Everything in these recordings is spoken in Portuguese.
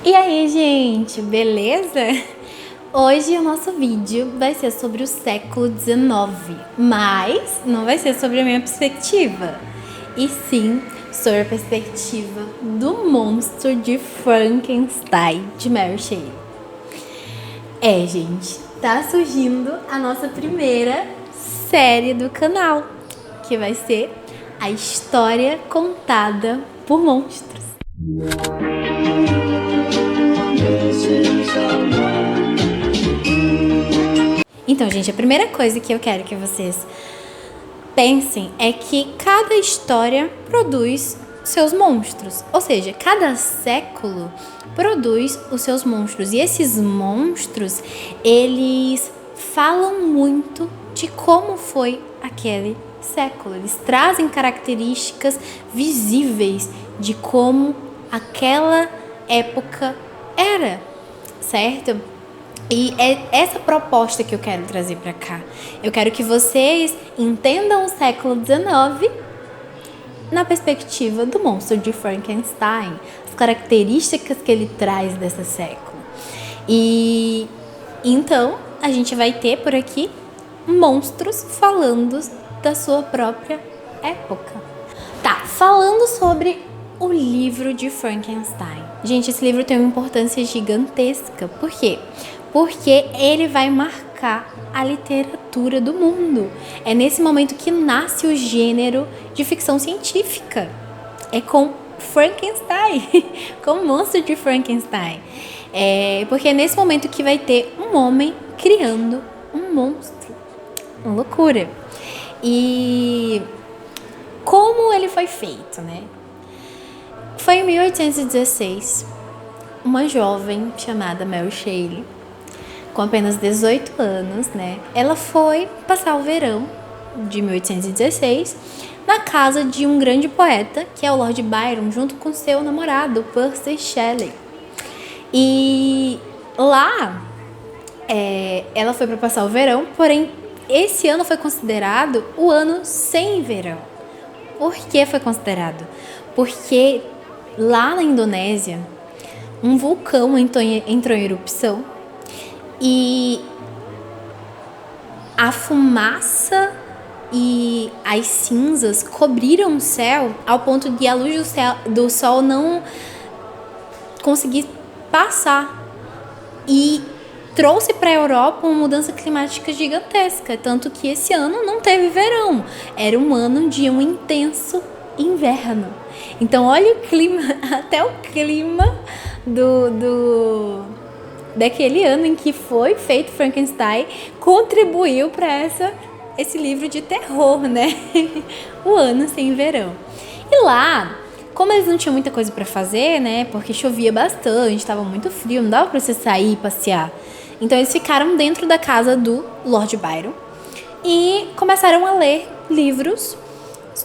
E aí, gente, beleza? Hoje o nosso vídeo vai ser sobre o século XIX, mas não vai ser sobre a minha perspectiva, e sim sobre a perspectiva do monstro de Frankenstein, de Mary Shelley. Gente, tá surgindo a nossa primeira série do canal, que vai ser a história contada por monstros. Então, gente, a primeira coisa que eu quero que vocês pensem é que cada história produz seus monstros. Ou seja, cada século produz os seus monstros. E esses monstros, eles falam muito de como foi aquele século. Eles trazem características visíveis de como aquela época era, certo? E é essa proposta que eu quero trazer para cá. Eu quero que vocês entendam o século XIX na perspectiva do monstro de Frankenstein, as características que ele traz desse século. E então a gente vai ter por aqui monstros falando da sua própria época. Tá, falando sobre o livro de Frankenstein. Gente, esse livro tem uma importância gigantesca. Por quê? Porque ele vai marcar a literatura do mundo. É nesse momento que nasce o gênero de ficção científica. É com Frankenstein, com o monstro de Frankenstein. Porque é nesse momento que vai ter um homem criando um monstro. Uma loucura. E como ele foi feito, né? Foi em 1816, uma jovem chamada Mary Shelley, com apenas 18 anos, né? Ela foi passar o verão de 1816 na casa de um grande poeta, que é o Lord Byron, junto com seu namorado, Percy Shelley. E lá, ela foi para passar o verão, porém, esse ano foi considerado o ano sem verão. Por que foi considerado? Porque lá na Indonésia, um vulcão entrou em erupção e a fumaça e as cinzas cobriram o céu ao ponto de a luz do sol não conseguir passar. E trouxe para a Europa uma mudança climática gigantesca, tanto que esse ano não teve verão. Era um ano de um intenso inverno. Então olha o clima, até o clima daquele ano em que foi feito Frankenstein contribuiu para esse livro de terror, né? O ano sem verão. E lá, como eles não tinham muita coisa para fazer, né? Porque chovia bastante, estava muito frio, não dava para você sair e passear. Então eles ficaram dentro da casa do Lord Byron e começaram a ler livros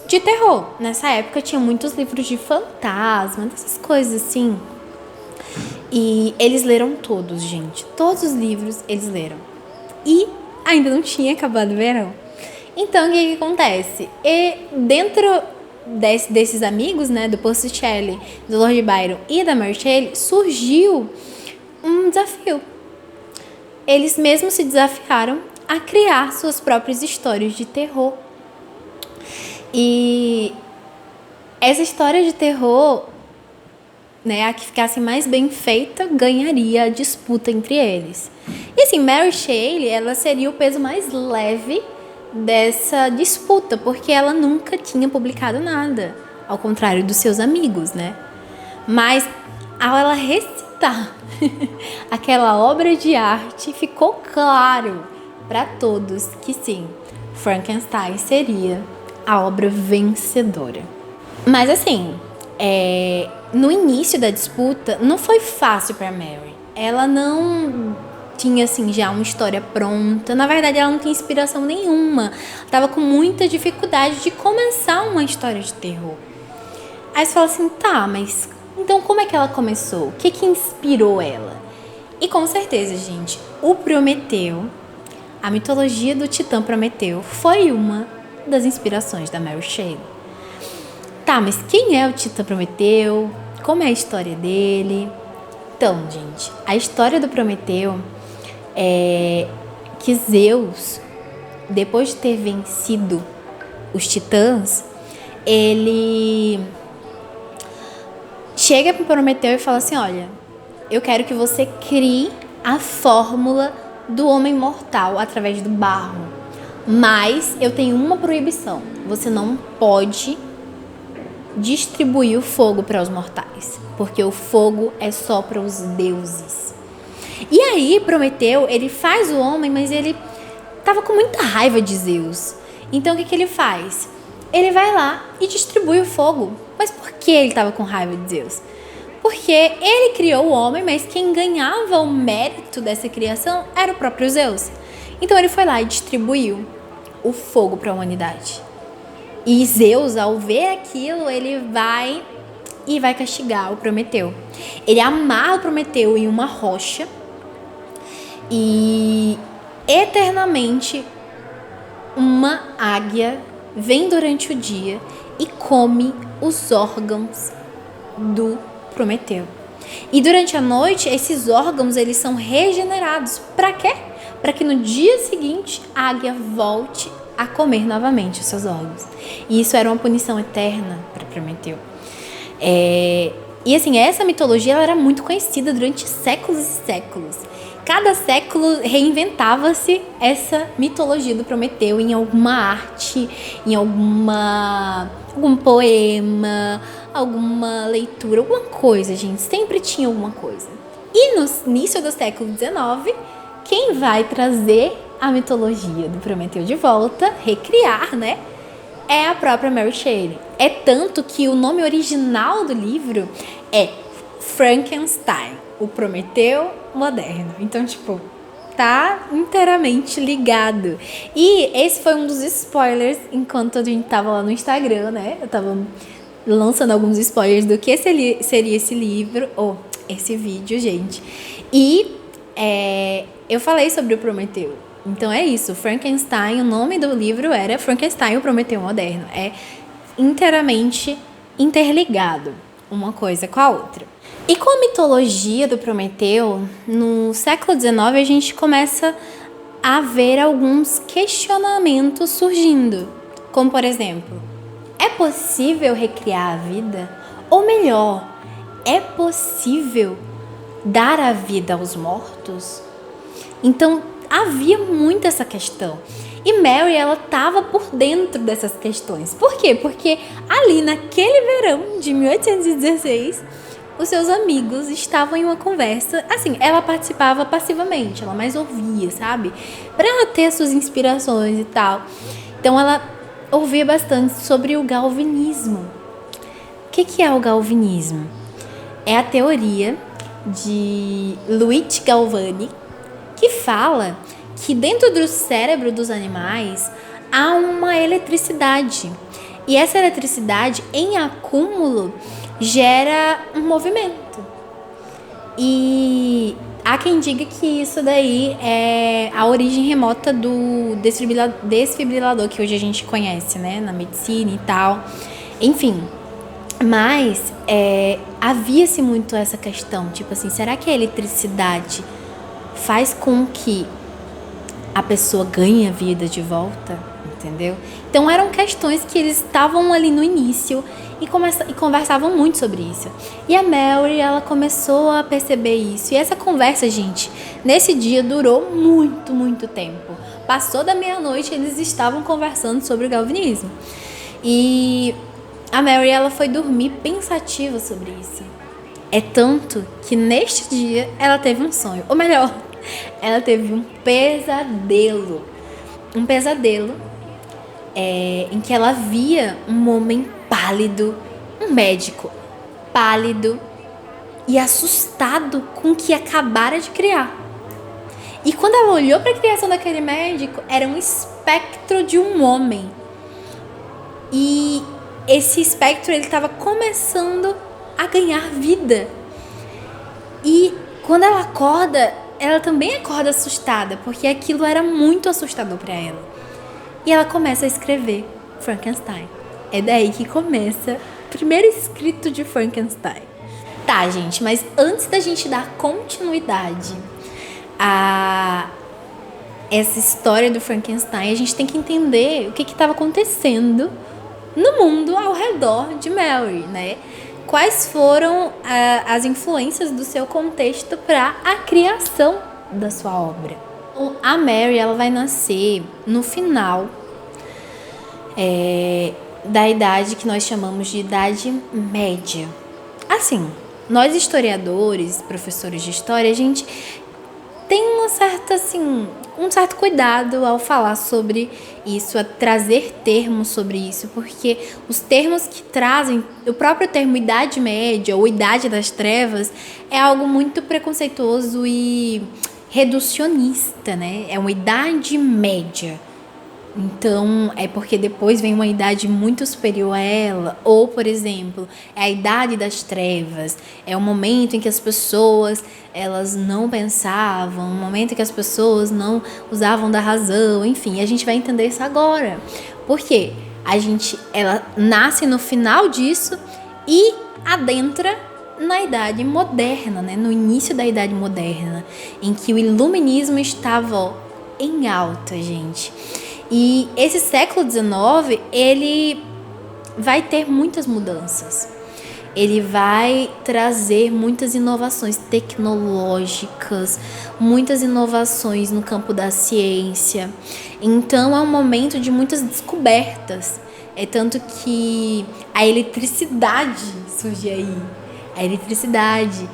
de terror. Nessa época tinha muitos livros de fantasma, dessas coisas assim. E eles leram todos, gente. Todos os livros eles leram. E ainda não tinha acabado o verão. Então, o que acontece? E dentro desses amigos, né, do Percy Shelley, do Lord Byron e da Mary Shelley, surgiu um desafio. Eles mesmos se desafiaram a criar suas próprias histórias de terror. E essa história de terror, né, a que ficasse mais bem feita, ganharia a disputa entre eles. E assim, Mary Shelley, ela seria o peso mais leve dessa disputa, porque ela nunca tinha publicado nada, ao contrário dos seus amigos, né? Mas ao ela recitar aquela obra de arte, ficou claro para todos que sim, Frankenstein seria a obra vencedora. Mas assim, no início da disputa, não foi fácil para Mary. Ela não tinha, assim, já uma história pronta. Na verdade, ela não tinha inspiração nenhuma. Tava com muita dificuldade de começar uma história de terror. Aí você fala assim, tá, mas então como é que ela começou? O que inspirou ela? E com certeza, gente, o Prometeu, a mitologia do Titã Prometeu, foi uma das inspirações da Mary Shelley. Tá, mas quem é o Titã Prometeu? Como é a história dele? Então, gente, a história do Prometeu é que Zeus, depois de ter vencido os titãs, ele chega para Prometeu e fala assim: olha, eu quero que você crie a fórmula do homem mortal através do barro, mas eu tenho uma proibição: você não pode distribuir o fogo para os mortais, porque o fogo é só para os deuses. E aí Prometeu, ele faz o homem, mas ele tava com muita raiva de Zeus. Então o que ele faz? Ele vai lá e distribui o fogo. Mas por que ele tava com raiva de Zeus? Porque ele criou o homem, mas quem ganhava o mérito dessa criação era o próprio Zeus. Então ele foi lá e distribuiu o fogo para a humanidade. E Zeus, ao ver aquilo, ele vai castigar o Prometeu. Ele amarra o Prometeu em uma rocha e eternamente uma águia vem durante o dia e come os órgãos do Prometeu. E durante a noite, esses órgãos eles são regenerados. Para quê? Para que no dia seguinte a águia volte a comer novamente os seus órgãos. E isso era uma punição eterna para Prometeu. E assim, essa mitologia ela era muito conhecida durante séculos e séculos. Cada século reinventava-se essa mitologia do Prometeu em alguma arte, em algum poema, alguma leitura, alguma coisa, gente. Sempre tinha alguma coisa. E no início do século XIX, quem vai trazer a mitologia do Prometeu de volta, recriar, né? É a própria Mary Shelley. É tanto que o nome original do livro é Frankenstein, o Prometeu moderno. Então, tipo, tá inteiramente ligado. E esse foi um dos spoilers enquanto a gente tava lá no Instagram, né? Eu tava lançando alguns spoilers do que seria esse livro, ou esse vídeo, gente. E eu falei sobre o Prometeu. Então é isso, Frankenstein, o nome do livro era Frankenstein, o Prometeu moderno. É inteiramente interligado, uma coisa com a outra. E com a mitologia do Prometeu, no século XIX a gente começa a ver alguns questionamentos surgindo. Como, por exemplo, é possível recriar a vida? Ou melhor, é possível dar a vida aos mortos? Então, havia muito essa questão. E Mary, ela estava por dentro dessas questões. Por quê? Porque ali naquele verão de 1816, os seus amigos estavam em uma conversa. Assim, ela participava passivamente, ela mais ouvia, sabe? Para ela ter suas inspirações e tal. Então, ela ouvia bastante sobre o galvanismo. O que é o galvanismo? É a teoria de Luigi Galvani, que fala que dentro do cérebro dos animais há uma eletricidade. E essa eletricidade, em acúmulo, gera um movimento. E há quem diga que isso daí é a origem remota do desfibrilador que hoje a gente conhece, né? Na medicina e tal. Enfim, mas havia-se muito essa questão. Tipo assim, será que a eletricidade faz com que a pessoa ganhe a vida de volta, entendeu? Então eram questões que eles estavam ali no início e conversavam muito sobre isso. E a Mary, ela começou a perceber isso. E essa conversa, gente, nesse dia durou muito, muito tempo. Passou da meia-noite, eles estavam conversando sobre o galvanismo. E a Mary, ela foi dormir pensativa sobre isso. É tanto que neste dia ela teve um sonho. Ou melhor, ela teve um pesadelo. Um pesadelo em que ela via um homem pálido, um médico pálido e assustado com o que acabara de criar. E quando ela olhou para a criação daquele médico, era um espectro de um homem. E esse espectro, ele estava começando a ganhar vida. E quando ela acorda, ela também acorda assustada, porque aquilo era muito assustador para ela. E ela começa a escrever Frankenstein. É daí que começa o primeiro escrito de Frankenstein. Tá, gente, mas antes da gente dar continuidade a essa história do Frankenstein, a gente tem que entender o que estava acontecendo no mundo ao redor de Mary, né? Quais foram as influências do seu contexto para a criação da sua obra. A Mary, ela vai nascer no final da idade que nós chamamos de Idade Média. Assim, nós historiadores, professores de história, a gente tem um certo cuidado ao falar sobre isso, a trazer termos sobre isso, porque os termos que trazem, o próprio termo Idade Média ou Idade das Trevas é algo muito preconceituoso e reducionista, né? É uma Idade Média. Então, é porque depois vem uma idade muito superior a ela. Ou, por exemplo, é a idade das trevas. É o momento em que as pessoas, elas não pensavam, o momento em que as pessoas não usavam da razão. Enfim, a gente vai entender isso agora. Por quê? Ela nasce no final disso e adentra na Idade Moderna, né? No início da Idade Moderna, em que o iluminismo estava em alta, gente. E esse século XIX, ele vai ter muitas mudanças. Ele vai trazer muitas inovações tecnológicas, muitas inovações no campo da ciência. Então, é um momento de muitas descobertas. É tanto que a eletricidade surge aí. A eletricidade,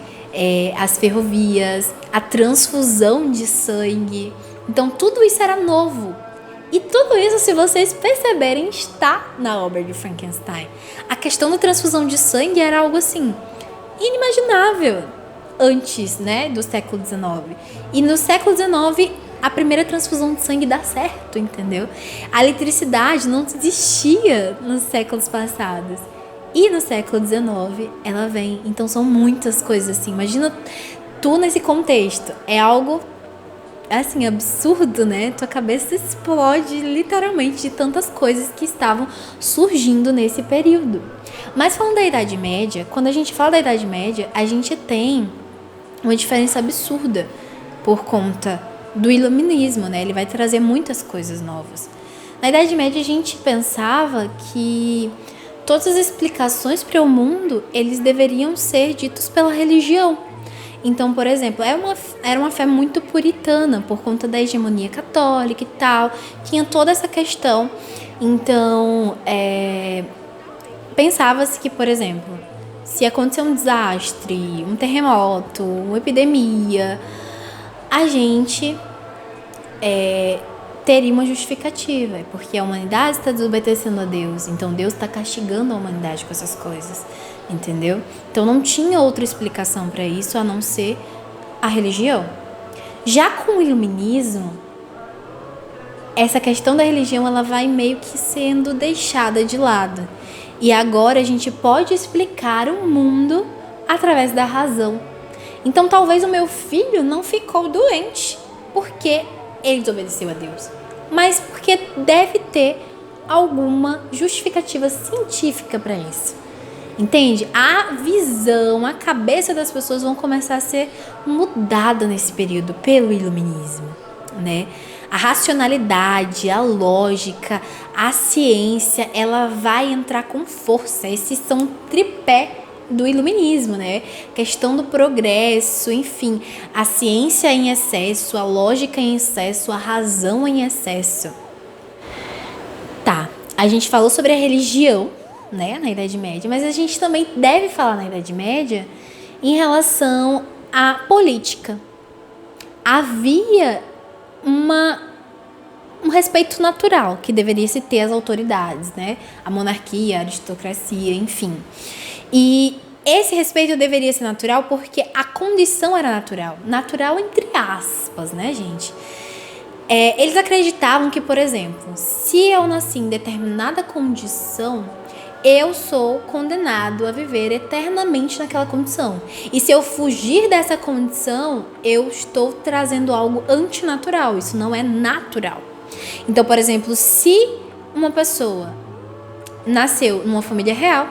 as ferrovias, a transfusão de sangue. Então, tudo isso era novo. E tudo isso, se vocês perceberem, está na obra de Frankenstein. A questão da transfusão de sangue era algo assim, inimaginável antes, né, do século XIX. E no século XIX, a primeira transfusão de sangue dá certo, entendeu? A eletricidade não existia nos séculos passados. E no século XIX, ela vem. Então, são muitas coisas assim. Imagina tu nesse contexto. É algo assim, absurdo, né? Tua cabeça explode literalmente de tantas coisas que estavam surgindo nesse período. Mas falando da Idade Média, quando a gente fala da Idade Média, a gente tem uma diferença absurda por conta do iluminismo, né? Ele vai trazer muitas coisas novas. Na Idade Média, a gente pensava que todas as explicações para o mundo, eles deveriam ser ditos pela religião. Então, por exemplo, era uma fé muito puritana, por conta da hegemonia católica e tal. Tinha toda essa questão. Então, pensava-se que, por exemplo, se acontecer um desastre, um terremoto, uma epidemia, a gente teria uma justificativa, porque a humanidade está desobedecendo a Deus, então Deus está castigando a humanidade com essas coisas. Entendeu? Então não tinha outra explicação para isso a não ser a religião. Já com o iluminismo, essa questão da religião ela vai meio que sendo deixada de lado. E agora a gente pode explicar o mundo através da razão. Então talvez o meu filho não ficou doente porque ele desobedeceu a Deus, mas porque deve ter alguma justificativa científica para isso. Entende? A visão, a cabeça das pessoas vão começar a ser mudada nesse período pelo iluminismo, né? A racionalidade, a lógica, a ciência, ela vai entrar com força. Esses são tripé do iluminismo, né? Questão do progresso, enfim, a ciência em excesso, a lógica em excesso, a razão em excesso. Tá, a gente falou sobre a religião, né, na Idade Média, mas a gente também deve falar na Idade Média em relação à política. Havia um respeito natural que deveria se ter às autoridades, né? A monarquia, a aristocracia, enfim. E esse respeito deveria ser natural porque a condição era natural. Natural entre aspas, né, gente? Eles acreditavam que, por exemplo, se eu nasci em determinada condição, eu sou condenado a viver eternamente naquela condição. E se eu fugir dessa condição, eu estou trazendo algo antinatural. Isso não é natural. Então, por exemplo, se uma pessoa nasceu numa família real,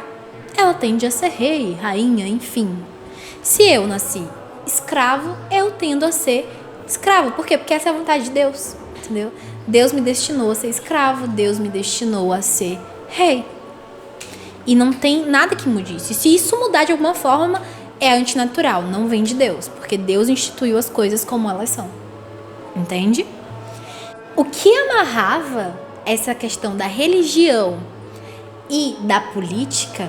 ela tende a ser rei, rainha, enfim. Se eu nasci escravo, eu tendo a ser escravo. Por quê? Porque essa é a vontade de Deus, entendeu? Deus me destinou a ser escravo, Deus me destinou a ser rei. E não tem nada que mude isso. E se isso mudar de alguma forma, é antinatural, não vem de Deus. Porque Deus instituiu as coisas como elas são. Entende? O que amarrava essa questão da religião e da política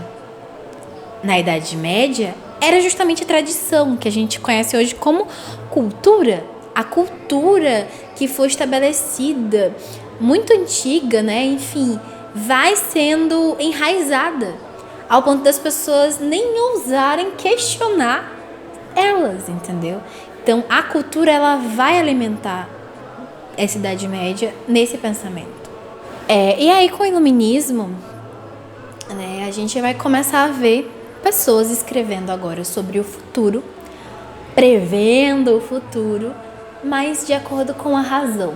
na Idade Média era justamente a tradição, que a gente conhece hoje como cultura. A cultura que foi estabelecida, muito antiga, né? Enfim, vai sendo enraizada ao ponto das pessoas nem ousarem questionar elas, entendeu? Então, a cultura, ela vai alimentar essa Idade Média nesse pensamento. E aí, com o Iluminismo, né, a gente vai começar a ver pessoas escrevendo agora sobre o futuro, prevendo o futuro, mas de acordo com a razão,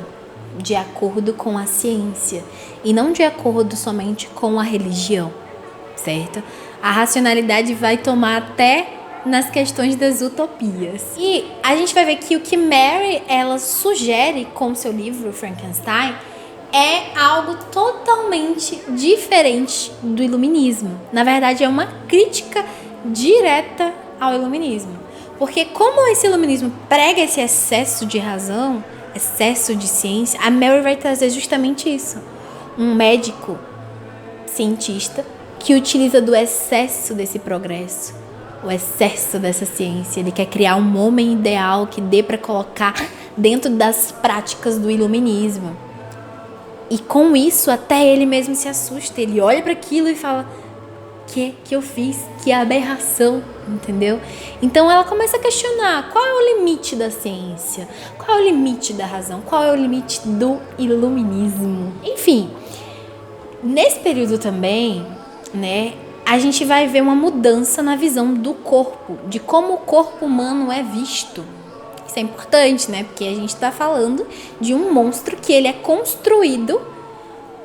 de acordo com a ciência, e não de acordo somente com a religião, certo? A racionalidade vai tomar até nas questões das utopias. E a gente vai ver que o que Mary, ela sugere com seu livro Frankenstein é algo totalmente diferente do iluminismo. Na verdade, é uma crítica direta ao iluminismo. Porque como esse iluminismo prega esse excesso de razão, excesso de ciência, a Mary vai trazer justamente isso. Um médico cientista que utiliza do excesso desse progresso, o excesso dessa ciência. Ele quer criar um homem ideal que dê para colocar dentro das práticas do iluminismo. E com isso, até ele mesmo se assusta. Ele olha para aquilo e fala: que eu fiz? Que aberração, entendeu? Então ela começa a questionar: qual é o limite da ciência? Qual é o limite da razão? Qual é o limite do iluminismo? Enfim, nesse período também, né, a gente vai ver uma mudança na visão do corpo, de como o corpo humano é visto. Isso é importante, né? Porque a gente está falando de um monstro que ele é construído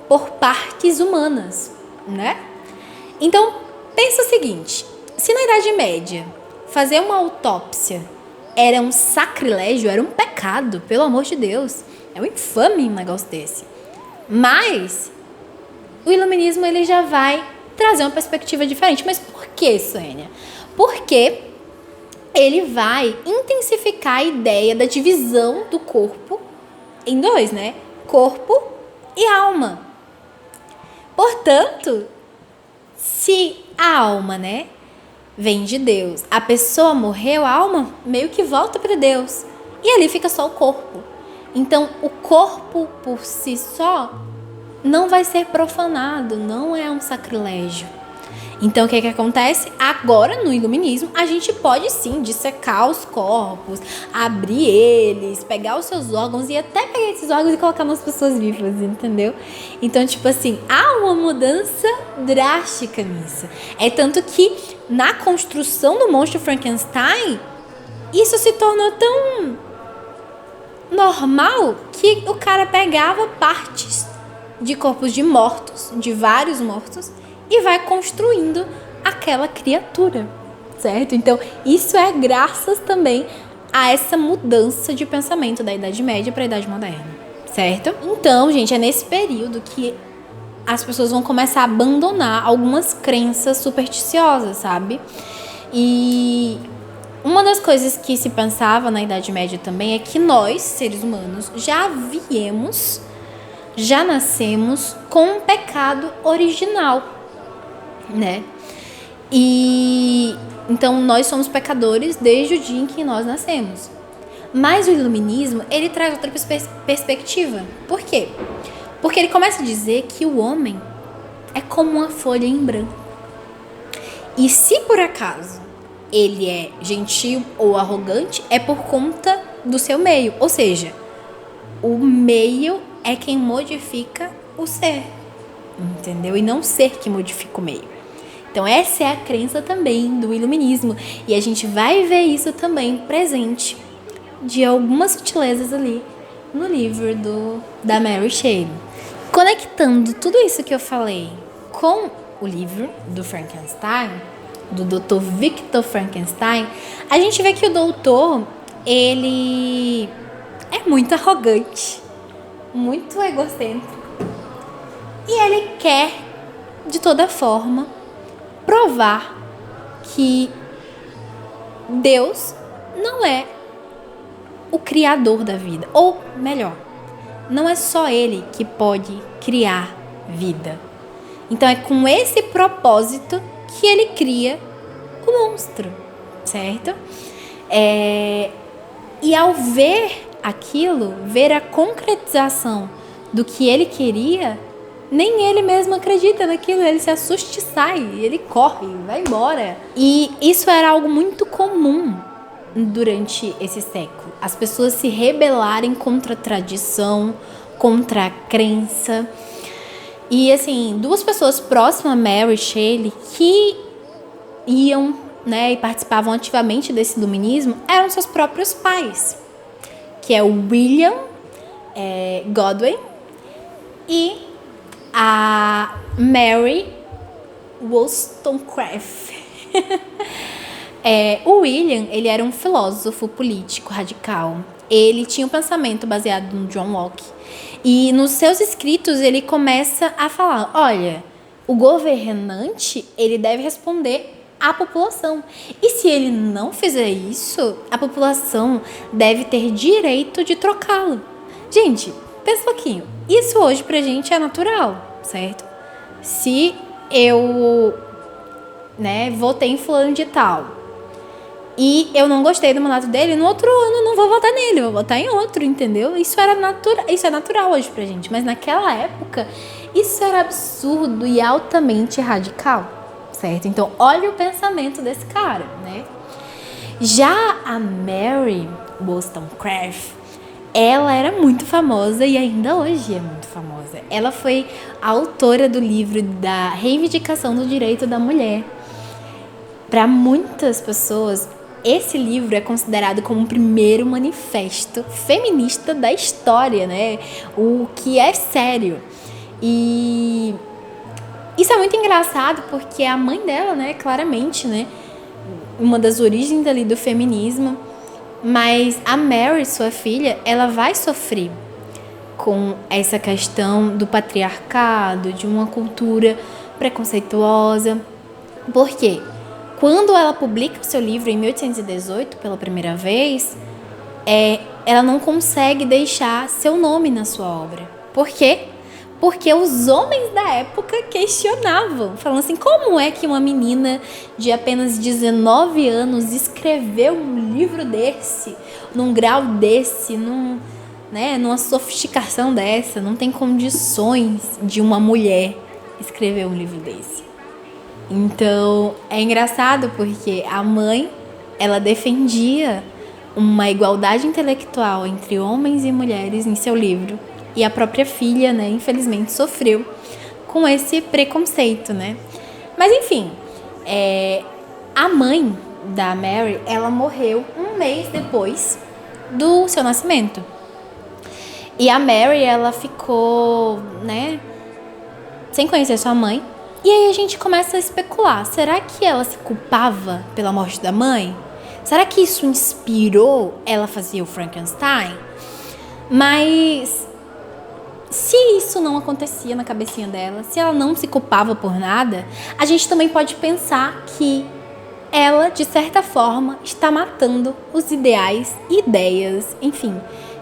por partes humanas, né? Então, pensa o seguinte: se na Idade Média fazer uma autópsia era um sacrilégio, era um pecado, pelo amor de Deus, é um infame um negócio desse. Mas o iluminismo, ele já vai trazer uma perspectiva diferente. Mas por que, Sônia? Porque ele vai intensificar a ideia da divisão do corpo em dois, né? Corpo e alma. Portanto, se a alma, né, vem de Deus, a pessoa morreu, a alma meio que volta para Deus. E ali fica só o corpo. Então, o corpo por si só não vai ser profanado, não é um sacrilégio. Então, o que acontece? Agora, no iluminismo, a gente pode sim dissecar os corpos, abrir eles, pegar os seus órgãos e até pegar esses órgãos e colocar nas pessoas vivas, entendeu? Então, tipo assim, há uma mudança drástica nisso. É tanto que, na construção do monstro Frankenstein, isso se tornou tão normal que o cara pegava partes de corpos de mortos, de vários mortos, e vai construindo aquela criatura, certo? Então, isso é graças também a essa mudança de pensamento da Idade Média para a Idade Moderna, certo? Então, gente, é nesse período que as pessoas vão começar a abandonar algumas crenças supersticiosas, sabe? E uma das coisas que se pensava na Idade Média também é que nós, seres humanos, já nascemos com um pecado original, né? E então nós somos pecadores desde o dia em que nós nascemos. Mas o iluminismo, ele traz outra perspectiva. Por quê? Porque ele começa a dizer que o homem é como uma folha em branco. E se por acaso ele é gentil ou arrogante, é por conta do seu meio. Ou seja, o meio é quem modifica o ser, entendeu? E não o ser que modifica o meio. Então essa é a crença também do iluminismo. E a gente vai ver isso também presente de algumas sutilezas ali no livro da Mary Shelley. Conectando tudo isso que eu falei com o livro do Frankenstein, do Dr. Victor Frankenstein, a gente vê que o doutor, ele é muito arrogante, muito egocêntrico. E ele quer, de toda forma, provar que Deus não é o criador da vida. Ou, melhor, não é só ele que pode criar vida. Então é com esse propósito que ele cria o monstro, certo? E ao ver aquilo, ver a concretização do que ele queria, nem ele mesmo acredita naquilo, ele se assusta e sai, ele corre, vai embora. E isso era algo muito comum durante esse século. As pessoas se rebelarem contra a tradição, contra a crença. E assim, duas pessoas próximas a Mary Shelley que iam, né, e participavam ativamente desse iluminismo eram seus próprios pais, que é o William Godwin e a Mary Wollstonecraft. O William, ele era um filósofo político radical. Ele tinha um pensamento baseado no John Locke. E nos seus escritos ele começa a falar, olha, o governante, ele deve responder à população. E se ele não fizer isso, a população deve ter direito de trocá-lo. Gente, pensa um pouquinho. Isso hoje pra gente é natural, certo? Se eu, votei em fulano de tal e eu não gostei do mandato dele, no outro ano eu não vou votar nele, vou votar em outro, entendeu? Isso é natural hoje pra gente, mas naquela época isso era absurdo e altamente radical, certo? Então olha o pensamento desse cara, né? Já a Mary Wollstonecraft, ela era muito famosa e ainda hoje é muito famosa. Ela foi a autora do livro da Reivindicação do Direito da Mulher. Para muitas pessoas, esse livro é considerado como o primeiro manifesto feminista da história, né? O que é sério. E isso é muito engraçado porque a mãe dela, né, claramente, né, uma das origens ali do feminismo, mas a Mary, sua filha, ela vai sofrer com essa questão do patriarcado, de uma cultura preconceituosa. Por quê? Quando ela publica o seu livro em 1818, pela primeira vez, ela não consegue deixar seu nome na sua obra. Por quê? Porque os homens da época questionavam, falando assim, como é que uma menina de apenas 19 anos escreveu um livro desse, num grau desse, numa sofisticação dessa, não tem condições de uma mulher escrever um livro desse. Então, é engraçado porque a mãe, ela defendia uma igualdade intelectual entre homens e mulheres em seu livro. E a própria filha, né, infelizmente, sofreu com esse preconceito, né? Mas, enfim, a mãe da Mary, ela morreu um mês depois do seu nascimento. E a Mary, ela ficou, né, sem conhecer sua mãe. E aí a gente começa a especular. Será que ela se culpava pela morte da mãe? Será que isso inspirou ela a fazer o Frankenstein? Mas se isso não acontecia na cabecinha dela, se ela não se culpava por nada, a gente também pode pensar que ela, de certa forma, está matando os ideais, ideias, enfim,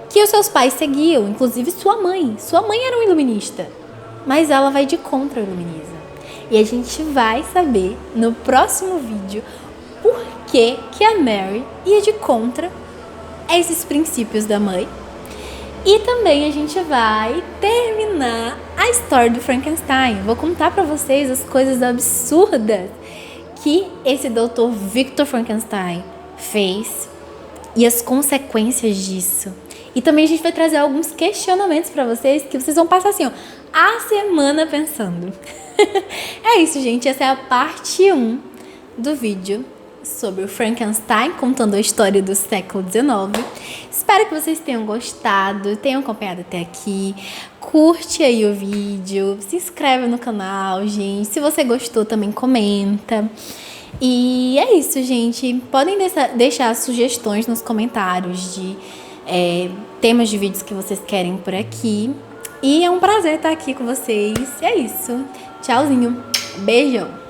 que os seus pais seguiam, inclusive sua mãe. Sua mãe era uma iluminista, mas ela vai de contra o iluminismo. E a gente vai saber no próximo vídeo por que a Mary ia de contra esses princípios da mãe. E também a gente vai terminar a história do Frankenstein. Vou contar pra vocês as coisas absurdas que esse Dr. Victor Frankenstein fez e as consequências disso. E também a gente vai trazer alguns questionamentos pra vocês que vocês vão passar assim, ó, a semana pensando. É isso, gente. Essa é a parte 1 do vídeo sobre o Frankenstein, contando a história do século XIX. Espero que vocês tenham gostado, tenham acompanhado até aqui. Curte aí o vídeo, se inscreve no canal, gente. Se você gostou, também comenta. E é isso, gente. Podem deixar sugestões nos comentários de temas de vídeos que vocês querem por aqui. E é um prazer estar aqui com vocês. E é isso. Tchauzinho. Beijo.